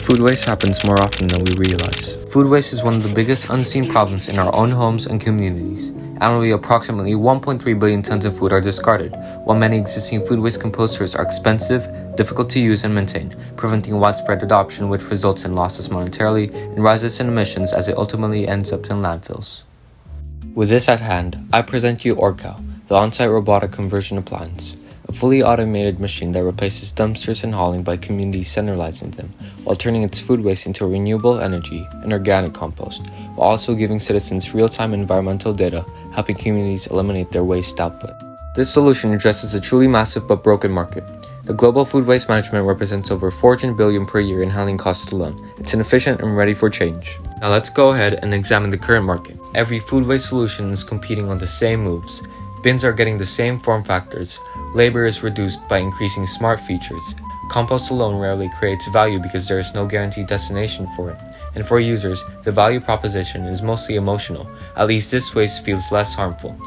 food waste happens more often than we realize. Food waste is one of the biggest unseen problems in our own homes and communities. Annually, approximately 1.3 billion tons of food are discarded, while many existing food waste composters are expensive, difficult to use and maintain, preventing widespread adoption, which results in losses monetarily and rises in emissions as it ultimately ends up in landfills. With this at hand, I present you Orcal, the On-site Robotic Conversion Appliance, a fully automated machine that replaces dumpsters and hauling by communities centralizing them, while turning its food waste into renewable energy and organic compost, while also giving citizens real-time environmental data, helping communities eliminate their waste output. This solution addresses a truly massive but broken market. The global food waste management represents over $400 billion per year in handling costs alone. It's inefficient and ready for change. Now let's go ahead and examine the current market. Every food waste solution is competing on the same moves. Bins are getting the same form factors. Labor is reduced by increasing smart features. Compost alone rarely creates value because there is no guaranteed destination for it. And for users, the value proposition is mostly emotional. At least this waste feels less harmful.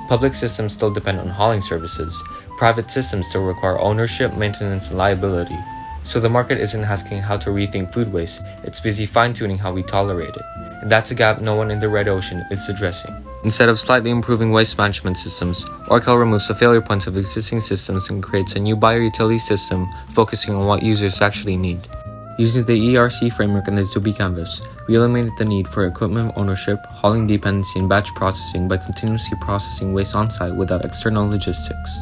Public systems still depend on hauling services. Private systems still require ownership, maintenance, and liability. So the market isn't asking how to rethink food waste, it's busy fine-tuning how we tolerate it. And that's a gap no one in the Red Ocean is addressing. Instead of slightly improving waste management systems, Orcal removes the failure points of existing systems and creates a new bioutility system focusing on what users actually need. Using the ERC framework and the Zubi canvas, we eliminated the need for equipment ownership, hauling dependency, and batch processing by continuously processing waste on-site without external logistics.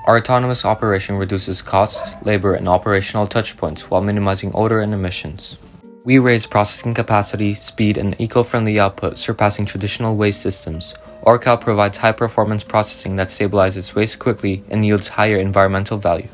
Our autonomous operation reduces costs, labor, and operational touchpoints while minimizing odor and emissions. We raise processing capacity, speed, and eco-friendly output, surpassing traditional waste systems. Orcal provides high-performance processing that stabilizes waste quickly and yields higher environmental value.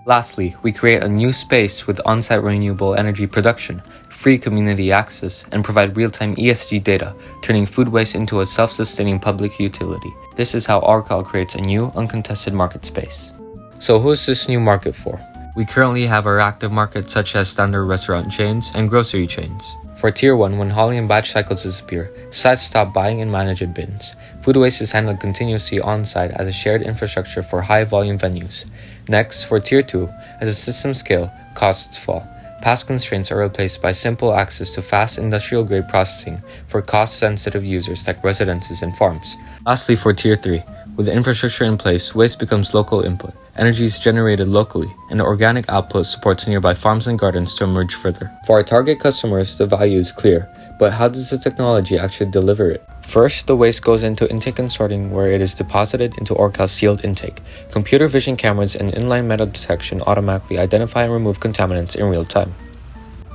Lastly, we create a new space with on-site renewable energy production, free community access, and provide real-time ESG data, turning food waste into a self-sustaining public utility. This is how Orcal creates a new, uncontested market space. So who's this new market for? We currently have our active markets such as standard restaurant chains and grocery chains. For Tier 1, when hauling and batch cycles disappear, sites stop buying and manage in bins. Food waste is handled continuously on-site as a shared infrastructure for high-volume venues. Next, for Tier 2, as the systems scale, costs fall. Past constraints are replaced by simple access to fast industrial-grade processing for cost-sensitive users like residences and farms. Lastly, for Tier 3, with the infrastructure in place, waste becomes local input. Energy is generated locally, and the organic output supports nearby farms and gardens to emerge further. For our target customers, the value is clear, but how does the technology actually deliver it? First, the waste goes into intake and sorting, where it is deposited into Orcal's sealed intake. Computer vision cameras and inline metal detection automatically identify and remove contaminants in real time.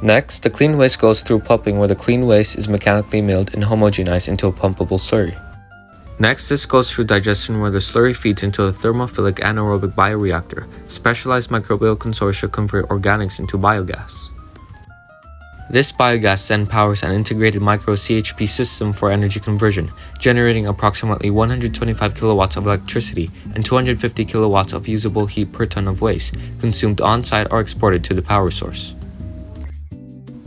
Next, the clean waste goes through pumping, where the clean waste is mechanically milled and homogenized into a pumpable slurry. Next, this goes through digestion, where the slurry feeds into a thermophilic anaerobic bioreactor. Specialized microbial consortia convert organics into biogas. This biogas then powers an integrated micro-CHP system for energy conversion, generating approximately 125 kilowatts of electricity and 250 kilowatts of usable heat per ton of waste, consumed on-site or exported to the power source.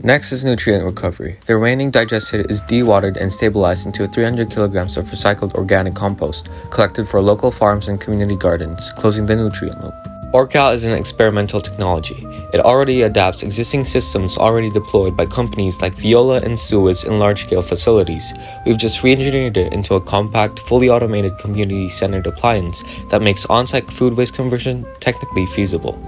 Next is nutrient recovery. The remaining digestate is dewatered and stabilized into 300 kilograms of recycled organic compost, collected for local farms and community gardens, closing the nutrient loop. Orcal is an experimental technology. It already adapts existing systems already deployed by companies like Viola and Suez in large-scale facilities. We've just re-engineered it into a compact, fully automated, community-centered appliance that makes on-site food waste conversion technically feasible.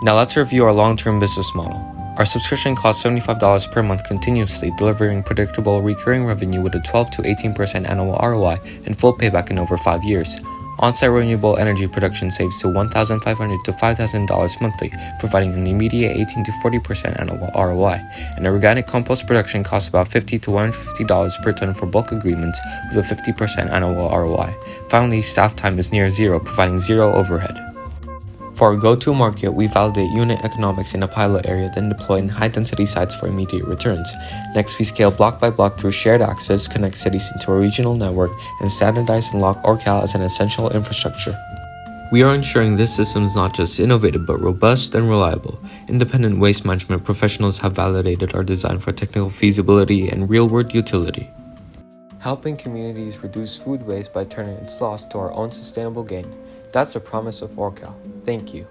Now let's review our long-term business model. Our subscription costs $75 per month continuously, delivering predictable recurring revenue with a 12 to 18% annual ROI and full payback in over 5 years. On-site renewable energy production saves to $1,500 to $5,000 monthly, providing an immediate 18 to 40% annual ROI. And organic compost production costs about $50 to $150 per ton for bulk agreements with a 50% annual ROI. Finally, staff time is near zero, providing zero overhead. For our go-to market, we validate unit economics in a pilot area, then deploy in high-density sites for immediate returns. Next, we scale block by block through shared access, connect cities into a regional network, and standardize and lock Orcal as an essential infrastructure. We are ensuring this system is not just innovative but robust and reliable. Independent waste management professionals have validated our design for technical feasibility and real-world utility. Helping communities reduce food waste by turning its loss to our own sustainable gain. That's the promise of Orcal. Thank you.